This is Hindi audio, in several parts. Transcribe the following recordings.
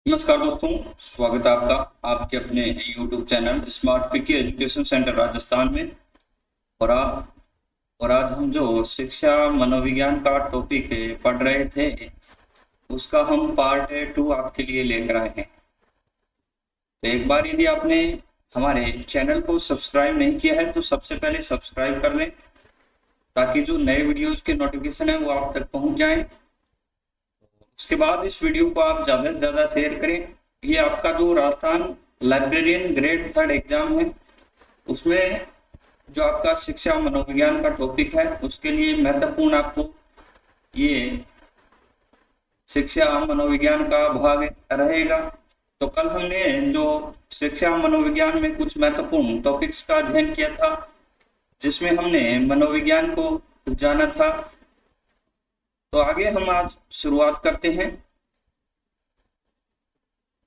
नमस्कार दोस्तों, स्वागत है आपका आपके अपने YouTube चैनल स्मार्ट पीके एजुकेशन सेंटर राजस्थान में। और आज हम जो शिक्षा मनोविज्ञान का टॉपिक पढ़ रहे थे, उसका हम पार्ट 2 आपके लिए लेकर आए हैं। तो एक बार यदि आपने हमारे चैनल को सब्सक्राइब नहीं किया है तो सबसे पहले सब्सक्राइब कर लें, ताकि जो नए वीडियोज के नोटिफिकेशन है वो आप तक पहुंच जाएं। उसके बाद इस वीडियो को आप ज़्यादा से ज़्यादा शेयर करें। ये आपका जो राजस्थान लाइब्रेरियन ग्रेड 3 एग्जाम है, उसमें जो आपका शिक्षा मनोविज्ञान का टॉपिक है उसके लिए महत्वपूर्ण आपको ये शिक्षा मनोविज्ञान का भाग रहेगा। तो कल हमने जो शिक्षा मनोविज्ञान में कुछ महत्वपूर्ण टॉपिक्स का अध्ययन किया था, जिसमें हमने मनोविज्ञान को जाना था। तो आगे हम आज शुरुआत करते हैं।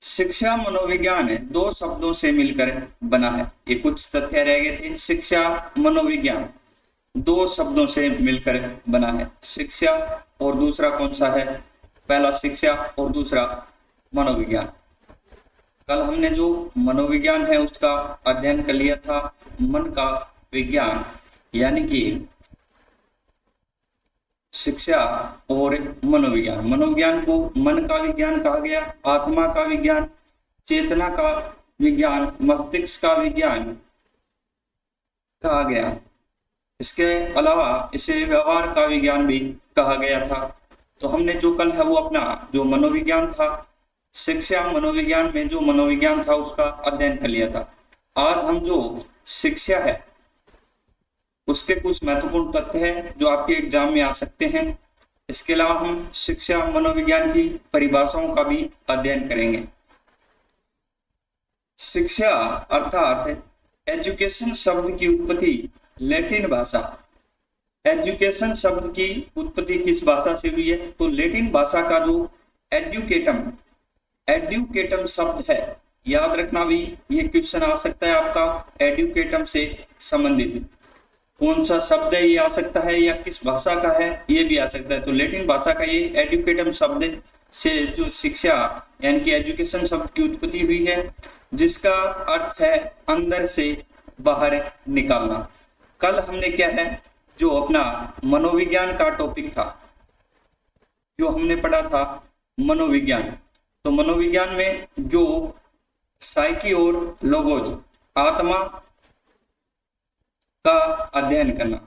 शिक्षा मनोविज्ञान 2 शब्दों से मिलकर बना है। ये कुछ तथ्य रह गए थे। शिक्षा मनोविज्ञान 2 शब्दों से मिलकर बना है। शिक्षा और दूसरा कौन सा है? पहला शिक्षा और दूसरा मनोविज्ञान। कल हमने जो मनोविज्ञान है उसका अध्ययन कर लिया था। मन का विज्ञान, यानी कि शिक्षा और मनोविज्ञान। मनोविज्ञान को मन का विज्ञान कहा गया, आत्मा का विज्ञान, चेतना का विज्ञान, मस्तिष्क का विज्ञान कहा गया। इसके अलावा इसे व्यवहार का विज्ञान भी कहा गया था। तो हमने जो कल है वो अपना जो मनोविज्ञान था, शिक्षा मनोविज्ञान में जो मनोविज्ञान था उसका अध्ययन कर लिया था। आज हम जो शिक्षा है उसके कुछ महत्वपूर्ण तथ्य हैं जो आपके एग्जाम में आ सकते हैं। इसके अलावा हम शिक्षा मनोविज्ञान की परिभाषाओं का भी अध्ययन करेंगे। शिक्षा अर्थात एजुकेशन शब्द की उत्पत्ति लैटिन भाषा, एजुकेशन शब्द की उत्पत्ति किस भाषा से हुई है? तो लैटिन भाषा का जो एड्यूकेटम शब्द है, याद रखना भी ये क्वेश्चन आ सकता है आपका। एड्यूकेटम से संबंधित कौन सा शब्द है ये आ सकता है, या किस भाषा का है ये भी आ सकता है। तो लैटिन भाषा का ये एडुकेटम शब्द से जो शिक्षा यानी कि एजुकेशन शब्द की उत्पत्ति हुई है, जिसका अर्थ है अंदर से बाहर निकालना। कल हमने क्या है जो अपना मनोविज्ञान का टॉपिक था, जो हमने पढ़ा था मनोविज्ञान। तो मनोविज्ञान में जो साइकी और लोगोज, आत्मा का अध्ययन करना,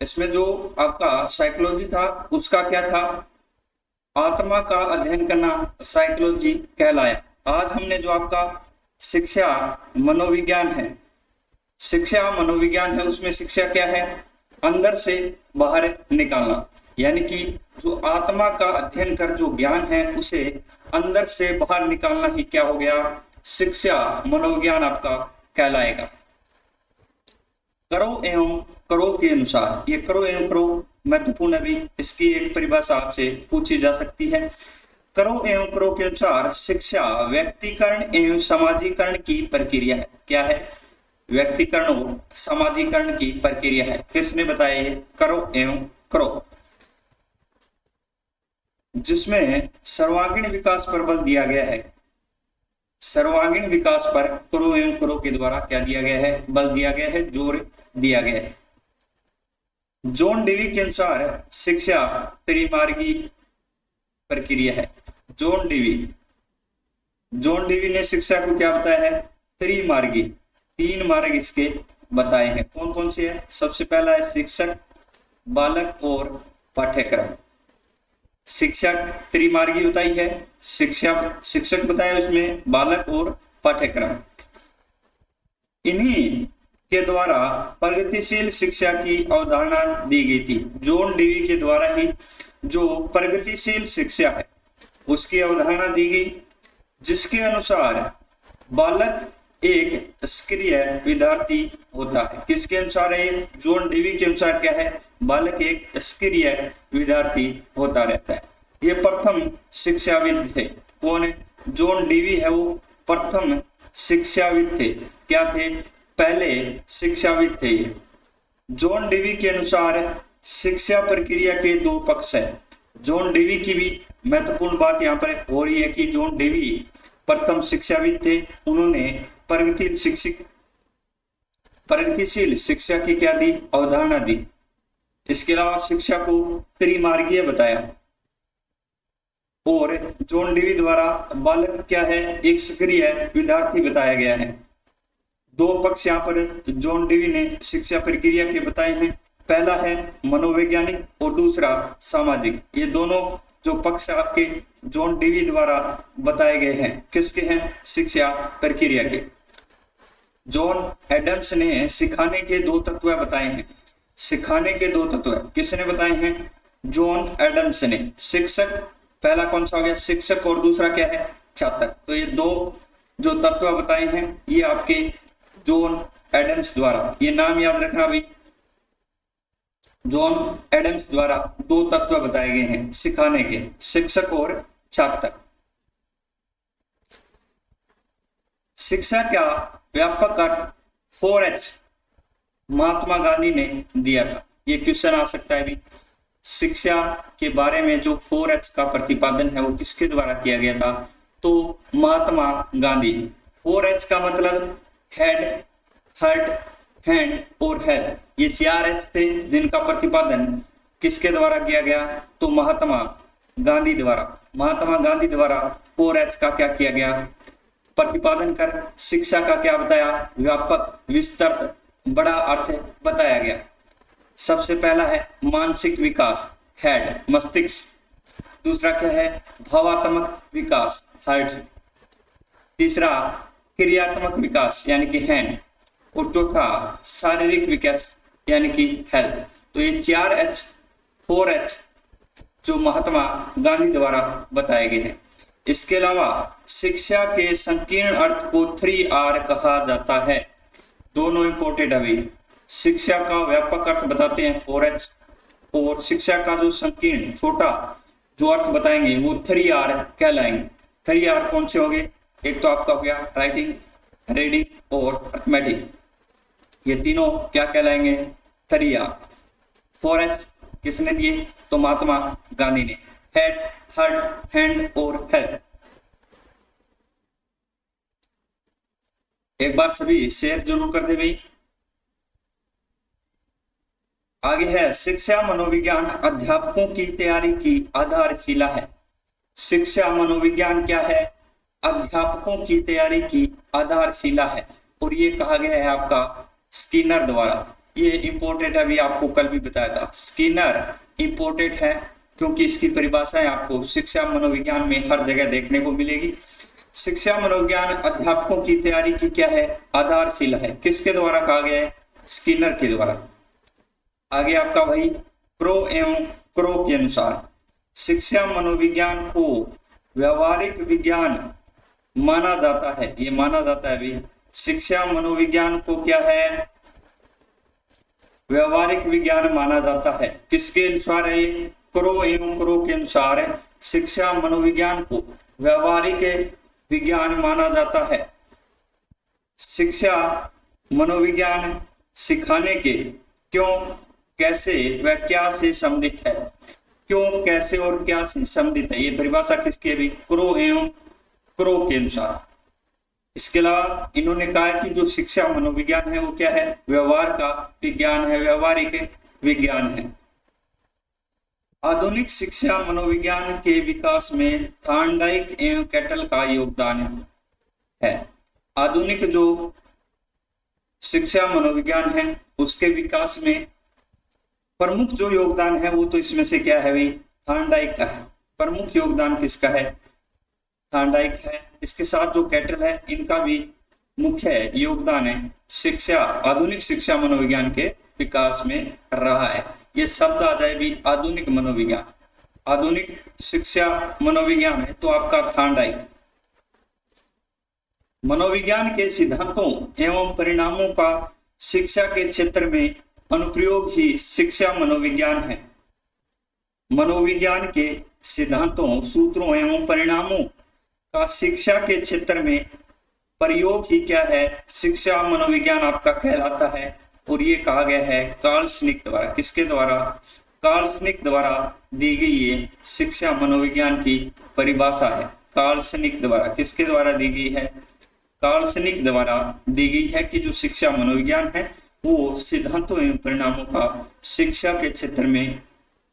इसमें जो आपका साइकोलॉजी था उसका क्या था? आत्मा का अध्ययन करना साइकोलॉजी कहलाया। आज हमने जो आपका शिक्षा मनोविज्ञान है, शिक्षा मनोविज्ञान है, उसमें शिक्षा क्या है? अंदर से बाहर निकालना, यानी कि जो आत्मा का अध्ययन कर जो ज्ञान है उसे अंदर से बाहर निकालना ही क्या हो गया? शिक्षा मनोविज्ञान आपका कहलाएगा। करो एवं करो के अनुसार, ये करो एवं करो महत्वपूर्ण भी, इसकी एक परिभाषा आपसे पूछी जा सकती है। करो एवं करो के अनुसार शिक्षा व्यक्तिकरण एवं समाजीकरण की प्रक्रिया है। क्या है? व्यक्तिकरण और समाजीकरण की प्रक्रिया है। किसने बताया ये? करो एवं करो, जिसमें सर्वांगीण विकास पर बल दिया गया है। सर्वांगीण विकास पर करो एवं करो के द्वारा क्या दिया गया है? बल दिया गया है, जोर दिया गया है। जॉन डेवी के अनुसार शिक्षा त्रिमार्गी प्रक्रिया है। जॉन डेवी ने शिक्षा को क्या बताया है? त्रिमार्गी, 3 मार्ग इसके बताए हैं। कौन कौन से है? सबसे पहला है शिक्षक, बालक और पाठ्यक्रम। शिक्षा त्रिमार्गी बताई है, शिक्षक बताया, उसमें बालक और पाठ्यक्रम। इन्हीं के द्वारा प्रगतिशील शिक्षा की अवधारणा दी गई थी। जॉन डेवी के द्वारा ही जो प्रगतिशील शिक्षा है उसकी अवधारणा दी गई, जिसके अनुसार बालक एक सक्रिय विद्यार्थी होता है। किसके अनुसार है? जॉन डेवी के अनुसार क्या है? बालक एक सक्रिय विद्यार्थी होता रहता है। ये प्रथम शिक्षाविद थे। कौन है? जॉन डेवी है, वो प्रथम शिक्षाविद थे। क्या थे? पहले शिक्षाविद थे। जॉन डेवी के अनुसार शिक्षा प्रक्रिया के दो पक्ष है। जॉन डेवी की भी महत्वपूर्ण बात यहाँ पर हो रही है कि जॉन डेवी प्रथम शिक्षाविद थे। उन्होंने प्रगतिशील शिक्षा की क्या दी, अवधारणा दी। इसके अलावा शिक्षा को त्रिमार्गीय बताया। और जॉन डेवी द्वारा बालक क्या है, एक सक्रिय विद्यार्थी बताया गया है। दो पक्ष यहाँ पर जॉन डेवी ने शिक्षा प्रक्रिया के बताए हैं। पहला है मनोवैज्ञानिक और दूसरा सामाजिक। ये दोनों जो पक्ष आपके जॉन डेवी द्वारा बताए गए हैं, किसके हैं, शिक्षा प्रक्रिया के। जॉन एडम्स ने सिखाने के दो तत्व बताए हैं। सिखाने के दो तत्व किसने बताए हैं, जॉन एडम्स ने। शिक्षक, पहला कौन सा हो गया, शिक्षक, और दूसरा क्या है, छात्र। तो ये दो जो तत्व बताए हैं ये आपके जॉन एडम्स द्वारा, ये नाम याद रखना भी, जॉन एडम्स द्वारा दो तत्व बताए गए हैं सिखाने के, शिक्षक और छात्र। शिक्षा का व्यापक अर्थ 4H महात्मा गांधी ने दिया था। ये क्वेश्चन आ सकता है भी, शिक्षा के बारे में जो 4H का प्रतिपादन है वो किसके द्वारा किया गया था, तो महात्मा गांधी। 4H का मतलब हेड, हार्ट, हैंड और हेल्थ, ये 4H थे जिनका प्रतिपादन किसके द्वारा किया गया, तो महात्मा गांधी द्वारा। महात्मा गांधी द्वारा 4H का क्या किया गया, प्रतिपादन कर शिक्षा का क्या बताया, व्यापक, विस्तृत, बड़ा अर्थ बताया गया। सबसे पहला है मानसिक विकास, हेड, मस्तिष्क। दूसरा क्या है, भावात्मक विकास, हार्ट। तीसरा क्रियात्मक विकास यानी कि हैंड। और चौथा शारीरिक विकास यानी कि हेल्थ। तो ये 4H 4H जो महात्मा गांधी द्वारा बताए गए हैं। इसके अलावा शिक्षा के संकीर्ण अर्थ को 3R कहा जाता है। दोनों इंपोर्टेंट अभी, शिक्षा का व्यापक अर्थ बताते हैं 4H, और शिक्षा का जो संकीर्ण छोटा जो अर्थ बताएंगे वो 3R कहलाएंगे। 3R कौन से होंगे, एक तो आपका हो गया राइटिंग, रीडिंग और अर्थमेटिक, ये तीनों क्या कहलाएंगे, 3R। 4H किसने दिए, तो महात्मा गांधी ने, हेड, हार्ट, हैंड और हेल्थ। एक बार सभी शेयर जरूर कर दे भाई। आगे है शिक्षा मनोविज्ञान अध्यापकों की तैयारी की आधारशिला है। शिक्षा मनोविज्ञान क्या है, अध्यापकों की तैयारी की आधारशिला है। और ये कहा गया है आपका स्किनर द्वारा। ये इंपोर्टेंट अभी आपको कल भी बताया था, स्किनर इंपोर्टेंट है क्योंकि इसकी परिभाषाएं आपको शिक्षा मनोविज्ञान में हर जगह देखने को मिलेगी। शिक्षा मनोविज्ञान अध्यापकों की तैयारी की क्या है, आधारशिला है। किसके द्वारा कहा गया है, स्किनर के द्वारा। आगे आपका भाई क्रो एवं क्रो के अनुसार शिक्षा मनोविज्ञान को व्यवहारिक विज्ञान माना जाता है। ये माना जाता है भी, शिक्षा मनोविज्ञान को क्या है, व्यवहारिक विज्ञान माना जाता है। किसके अनुसार है, क्रो एवं क्रो के अनुसार शिक्षा मनोविज्ञान को व्यवहारिक विज्ञान माना जाता है। शिक्षा मनोविज्ञान सिखाने के क्यों, कैसे व क्या से संबंधित है। क्यों, कैसे और क्या से संबंधित है, ये परिभाषा किसकी है भी, क्रो एवं क्रो के अनुसार। इसके अलावा इन्होंने कहा कि जो शिक्षा मनोविज्ञान है वो क्या है, व्यवहार का विज्ञान है, व्यवहारिक विज्ञान है। आधुनिक शिक्षा मनोविज्ञान के विकास में थॉर्नडाइक एवं कैटल का योगदान है। आधुनिक जो शिक्षा मनोविज्ञान है उसके विकास में प्रमुख जो योगदान है वो तो इसमें से क्या है भाई, थॉर्नडाइक का है। प्रमुख योगदान किसका है, थॉर्नडाइक है। इसके साथ जो कैटल है इनका भी मुख्य योगदान है शिक्षा, आधुनिक शिक्षा मनोविज्ञान के विकास में रहा है। ये शब्द आ जाए भी आधुनिक मनोविज्ञान, आधुनिक शिक्षा मनोविज्ञान है तो आपका थॉर्नडाइक। मनोविज्ञान के सिद्धांतों एवं परिणामों का शिक्षा के क्षेत्र में अनुप्रयोग ही शिक्षा मनोविज्ञान है। मनोविज्ञान के सिद्धांतों, सूत्रों एवं परिणामों का शिक्षा के क्षेत्र में प्रयोग ही क्या है, शिक्षा मनोविज्ञान आपका कहलाता है। और ये कहा गया है कार्ल श्निक द्वारा। किसके द्वारा? कार्ल श्निक द्वारा दी गई ये शिक्षा मनोविज्ञान की परिभाषा है। कार्ल श्निक द्वारा, किसके द्वारा दी गई है? कार्ल श्निक द्वारा दी गई है कि जो शिक्षा मनोविज्ञान है वो सिद्धांतों एवं परिणामों का शिक्षा के क्षेत्र में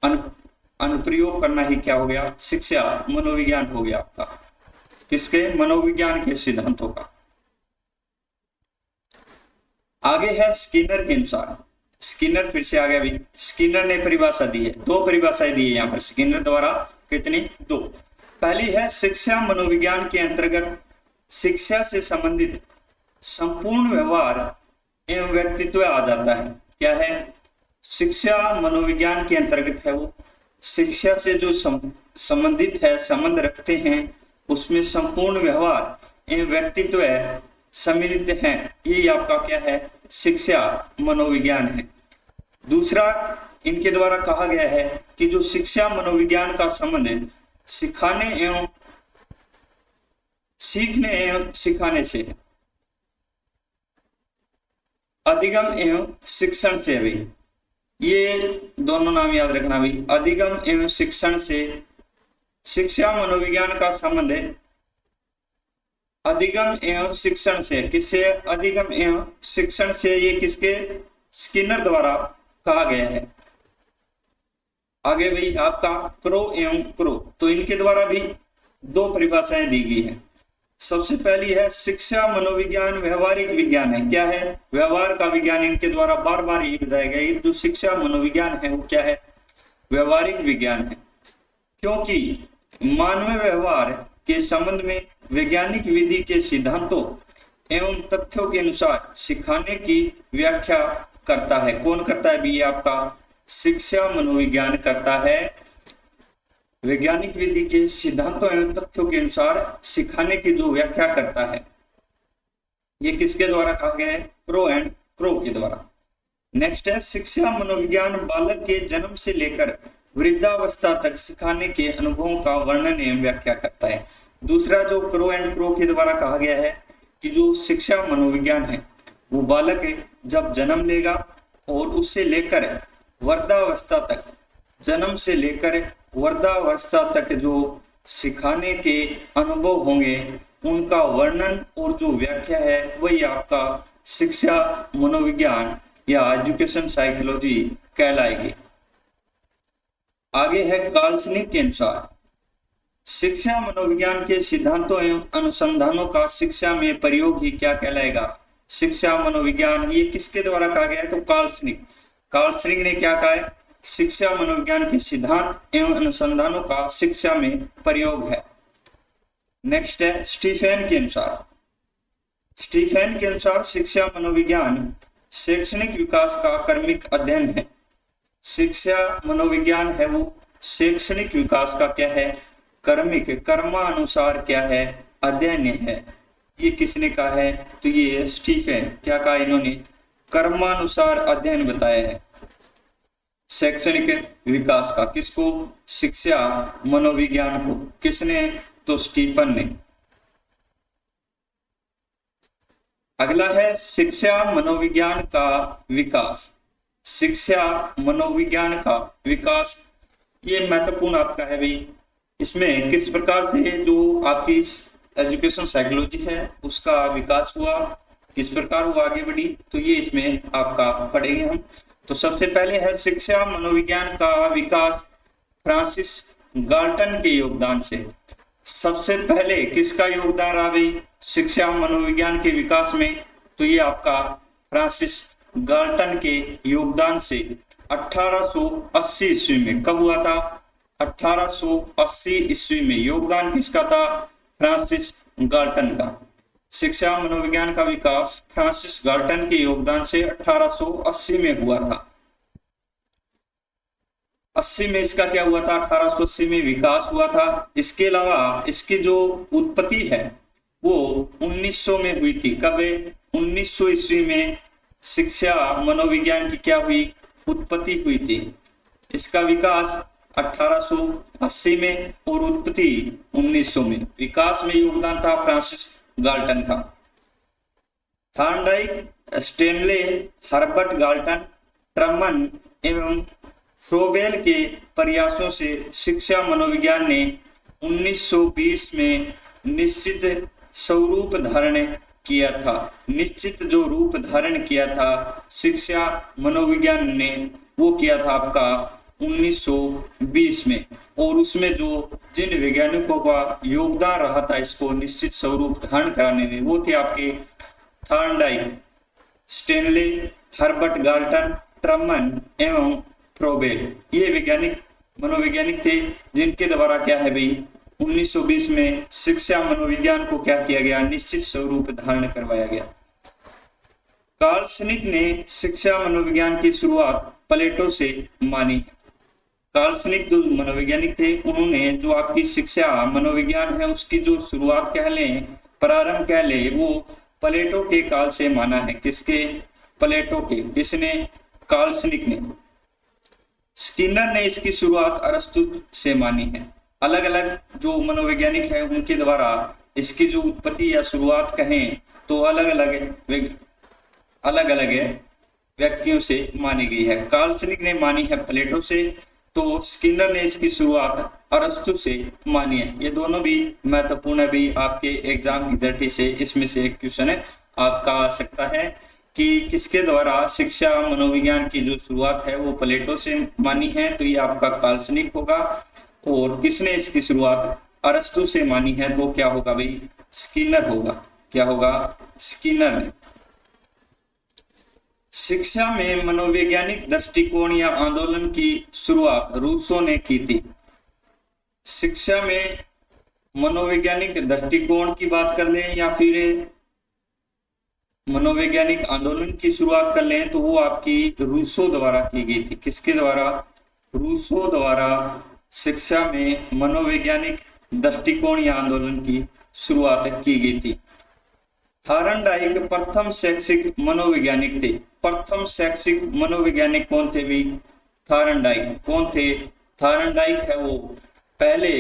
अनुप्रयोग करना ही क्या हो गया? शिक्षा मनोविज्ञान हो गया आपका। किसके? मनोविज्ञान के सिद्धांतों का। आगे है स्किनर के अनुसार। स्किनर फिर से आ गया भी। स्किनर ने परिभाषा दी है, दो परिभाषाएं दी है यहाँ पर स्किनर द्वारा। कितनी? दो। पहली है शिक्षा मनोविज्ञान के अंतर्गत शिक्षा से संबंधित संपूर्ण व्यवहार एवं व्यक्तित्व आ जाता है। क्या है? शिक्षा मनोविज्ञान के अंतर्गत है वो शिक्षा से जो संबंधित है, संबंध रखते हैं, उसमें संपूर्ण व्यवहार एवं व्यक्तित्व सम्मिलित हैं। ये आपका क्या है? शिक्षा मनोविज्ञान है। दूसरा इनके द्वारा कहा गया है कि जो शिक्षा मनोविज्ञान का संबंध सिखाने एवं सीखने एवं सिखाने से है, अधिगम एवं शिक्षण से भी। ये दोनों नाम याद रखना भी। अधिगम एवं शिक्षण से शिक्षा मनोविज्ञान का संबंध है अधिगम एवं शिक्षण से। किससे? अधिगम एवं शिक्षण से। ये किसके? स्किनर द्वारा कहा गया है। आगे भाई आपका क्रो एवं क्रो, तो इनके द्वारा भी दो परिभाषाएं दी गई है। सबसे पहली है शिक्षा मनोविज्ञान व्यवहारिक विज्ञान है। क्या है? व्यवहार का विज्ञान। इनके द्वारा बार बार ये बताया गया जो शिक्षा मनोविज्ञान है वो क्या है? व्यवहारिक विज्ञान है, क्योंकि मानवीय व्यवहार के संबंध में वैज्ञानिक विधि के सिद्धांतों एवं तथ्यों के अनुसार सिखाने की व्याख्या करता है। कौन करता है भी? ये आपका शिक्षा मनोविज्ञान करता है। वैज्ञानिक विधि के सिद्धांतों एवं तथ्यों के अनुसार सिखाने की जो व्याख्या करता है, ये किसके द्वारा कहा गया है? क्रो एंड क्रो के द्वारा। नेक्स्ट है शिक्षा मनोविज्ञान बालक के जन्म से लेकर वृद्धावस्था तक सिखाने के अनुभवों का वर्णन एवं व्याख्या करता है। दूसरा जो क्रो एंड क्रो के द्वारा कहा गया है कि जो शिक्षा मनोविज्ञान है वो बालक जब जन्म लेगा और उससे लेकर वृद्धावस्था तक, जन्म से लेकर वृद्धावस्था तक जो सिखाने के अनुभव होंगे उनका वर्णन और जो व्याख्या है वही आपका शिक्षा मनोविज्ञान या एजुकेशन साइकोलॉजी कहलाएगी। आगे है कार्ल श्निक के अनुसार शिक्षा मनोविज्ञान के सिद्धांतों एवं अनुसंधानों का शिक्षा में प्रयोग ही क्या कहलाएगा? शिक्षा मनोविज्ञान। ये किसके द्वारा कहा गया है? तो कार्ल श्निक। कार्ल श्निक ने क्या कहा है? शिक्षा मनोविज्ञान के सिद्धांत एवं अनुसंधानों का शिक्षा में प्रयोग है। नेक्स्ट है स्टीफेन के अनुसार। स्टीफेन के अनुसार शिक्षा मनोविज्ञान शैक्षणिक विकास का क्रमिक अध्ययन है। शिक्षा मनोविज्ञान है वो शैक्षणिक विकास का क्या है? क्रमिक, क्रमानुसार क्या है? अध्ययन है। ये किसने कहा है? तो ये स्टीफेन। क्या कहा इन्होंने? क्रमानुसार अध्ययन बताया है शैक्षणिक विकास का। किसको? शिक्षा मनोविज्ञान को। किसने? तो स्टीफन ने। अगला है शिक्षा मनोविज्ञान का विकास। शिक्षा मनोविज्ञान का विकास ये महत्वपूर्ण आपका है भाई। इसमें किस प्रकार से जो आपकी एजुकेशन साइकोलॉजी है उसका विकास हुआ, किस प्रकार वो आगे बढ़ी, तो ये इसमें आपका पढ़ेंगे हम। तो सबसे पहले है शिक्षा मनोविज्ञान का विकास फ्रांसिस गाल्टन के योगदान से। सबसे पहले किसका योगदान रहा भाई शिक्षा मनोविज्ञान के विकास में? तो ये आपका फ्रांसिस गाल्टन के योगदान से 1880 ईस्वी में। कब हुआ था? 1880 ईस्वी में। योगदान किसका था? फ्रांसिस गाल्टन का। शिक्षा मनोविज्ञान का विकास फ्रांसिस गाल्टन के योगदान से 1880 में हुआ था। 80 में इसका क्या हुआ था? 1880 में विकास हुआ था। इसके अलावा इसकी जो उत्पत्ति है वो 1900 में हुई थी। कब? 1900 ईस्वी में शिक्षा मनोविज्ञान की क्या हुई? उत्पत्ति हुई थी। इसका विकास 1880 में और उत्पत्ति 1900 में। विकास में योगदान था फ्रांसिस गाल्टन का। थॉर्नडाइक, स्टेनले, हर्बर्ट गाल्टन, ट्रमन एवं फ्रोबेल के प्रयासों से शिक्षा मनोविज्ञान ने 1920 में निश्चित स्वरूप धारण किया था। निश्चित जो रूप धारण किया था शिक्षा मनोविज्ञान ने, वो किया था आपका 1920 में। और उसमें जो जिन वैज्ञानिकों का योगदान रहा था इसको निश्चित स्वरूप धारण कराने में, वो थे आपके थॉर्नडाइक, स्टेनले, हर्बर्ट गाल्टन, ट्रमन एवं फ्रोबेल। ये वैज्ञानिक मनोवैज्ञानिक थे जिनके द्वारा क्या है भाई 1920 में शिक्षा मनोविज्ञान को क्या किया गया, निश्चित स्वरूप धारण करवाया गया। कार्ल श्मिट ने शिक्षा मनोविज्ञान की शुरुआत प्लेटो से मानी है। कार्ल श्मिट जो मनोवैज्ञानिक थे, उन्होंने जो आपकी शिक्षा मनोविज्ञान है उसकी जो शुरुआत कह लें, प्रारंभ कह लें, वो प्लेटो के काल से माना है। किसके? प्लेटो के। किसने? कार्ल श्मिट ने। स्किनर ने इसकी शुरुआत अरस्तु से मानी है। अलग अलग जो मनोवैज्ञानिक है उनके द्वारा इसकी जो उत्पत्ति या शुरुआत कहें तो अलग अलग व्यक्तियों से मानी गई है। कार्ल श्मिट ने मानी है प्लेटो से, तो स्किनर ने इसकी शुरुआत अरस्तु से मानी है। ये दोनों भी महत्वपूर्ण है भी, आपके एग्जाम की दृष्टि से इसमें से एक क्वेश्चन है आपका आ सकता है कि किसके द्वारा शिक्षा मनोविज्ञान की जो शुरुआत है वो प्लेटो से मानी है, तो ये आपका कार्ल श्मिट होगा। और किसने इसकी शुरुआत अरस्तु से मानी है, तो क्या होगा भाई? स्किनर होगा। क्या होगा? स्किनर ने। शिक्षा में मनोवैज्ञानिक दृष्टिकोण या आंदोलन की शुरुआत रूसो ने की थी। शिक्षा में मनोवैज्ञानिक दृष्टिकोण की बात कर लें या फिर मनोवैज्ञानिक आंदोलन की शुरुआत कर लें तो वो आपकी रूसो द्वारा की गई थी। किसके द्वारा? रूसो द्वारा शिक्षा में मनोवैज्ञानिक दृष्टिकोण या आंदोलन की शुरुआत की गई थी। थॉर्नडाइक प्रथम शैक्षिक मनोवैज्ञानिक थे। प्रथम शैक्षिक मनोवैज्ञानिक कौन थे भी? थॉर्नडाइक। कौन थे? थॉर्नडाइक है वो पहले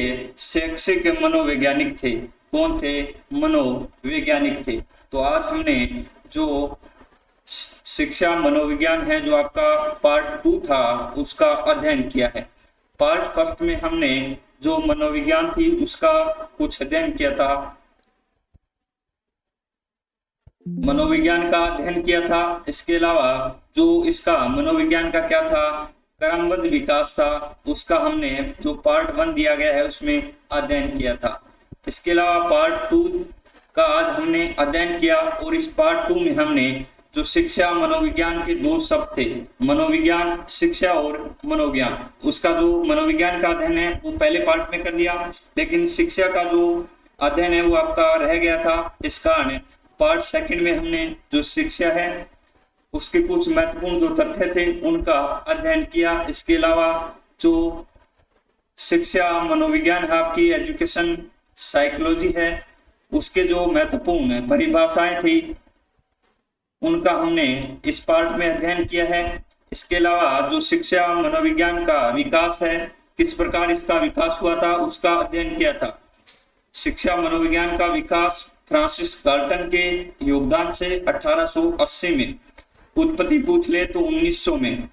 शैक्षिक मनोवैज्ञानिक थे। कौन थे? मनोवैज्ञानिक थे। तो आज हमने जो शिक्षा मनोविज्ञान है जो आपका पार्ट 2 था उसका अध्ययन किया है। पार्ट फर्स्ट में हमने जो मनोविज्ञान थी उसका कुछ अध्ययन किया था, मनोविज्ञान का अध्ययन किया था। इसके अलावा जो इसका मनोविज्ञान का क्या था, क्रमबद्ध विकास था, उसका हमने जो पार्ट 1 दिया गया है उसमें अध्ययन किया था। इसके अलावा पार्ट 2 का आज हमने अध्ययन किया और इस पार्ट 2 में हमने जो शिक्षा मनोविज्ञान के 2 शब्द थे, मनोविज्ञान, शिक्षा और मनोविज्ञान, उसका जो मनोविज्ञान का अध्ययन है वो पहले पार्ट में कर लिया, लेकिन शिक्षा का जो अध्ययन है वो आपका रह गया था। इस कारण पार्ट 2 में हमने जो शिक्षा है उसके कुछ महत्वपूर्ण जो तथ्य थे उनका अध्ययन किया। इसके अलावा जो शिक्षा मनोविज्ञान है आपकी एजुकेशन साइकोलॉजी है, उसके जो महत्वपूर्ण परिभाषाएं थी उनका हमने इस पार्ट में अध्ययन किया है। इसके अलावा जो शिक्षा मनोविज्ञान का विकास है, किस प्रकार इसका विकास हुआ था उसका अध्ययन किया था। शिक्षा मनोविज्ञान का विकास फ्रांसिस गाल्टन के योगदान से 1880 में, उत्पत्ति पूछ ले तो 1900 में,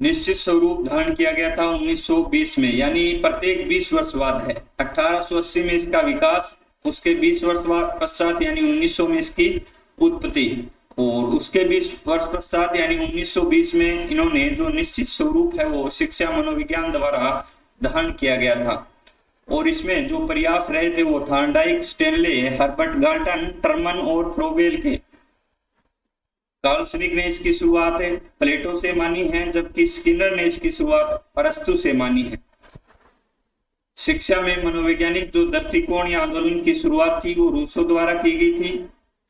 निश्चित स्वरूप धारण किया गया था 1920 में, यानी प्रत्येक 20 वर्ष बाद है। 1880 में इसका विकास, उसके 20 वर्ष पश्चात यानी 1900 में इसकी उत्पत्ति, और उसके 20 वर्ष पश्चात यानी 1920 में इन्होंने जो निश्चित स्वरूप है वो शिक्षा मनोविज्ञान द्वारा धारण किया गया था। और इसमें जो प्रयास रहे थे वो थॉर्नडाइक, स्टेनले, हर्बर्ट गाल्टन, ट्रमन और फ्रोबेल के। कार्ल श्मिट ने इसकी शुरुआत प्लेटो से मानी है, जबकि स्किनर ने इसकी शुरुआत अरस्तु से मानी है। शिक्षा में मनोवैज्ञानिक जो दृष्टिकोण या आंदोलन की शुरुआत थी वो रूसो द्वारा की गई थी।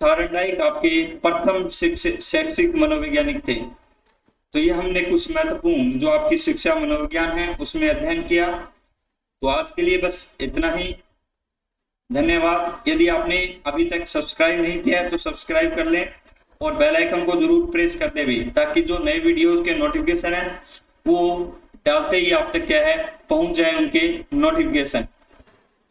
थॉर्नडाइक आपके प्रथम शैक्षिक मनोवैज्ञानिक थे। तो ये हमने कुछ महत्वपूर्ण जो आपकी शिक्षा मनोविज्ञान है उसमें अध्ययन किया। तो आज के लिए बस इतना ही। धन्यवाद। यदि आपने अभी तक सब्सक्राइब नहीं किया है तो सब्सक्राइब कर लें और बेल आइकन को जरूर प्रेस कर दें भी, ताकि जो नए वीडियोस के नोटिफिकेशन है वो डालते ही आप तक क्या है पहुंच जाए उनके नोटिफिकेशन।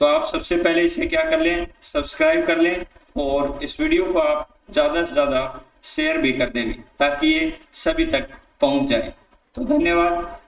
तो आप सबसे पहले इसे क्या कर लें, सब्सक्राइब कर लें और इस वीडियो को आप ज़्यादा से ज़्यादा शेयर भी कर दें ताकि ये सभी तक पहुंच जाए। तो धन्यवाद।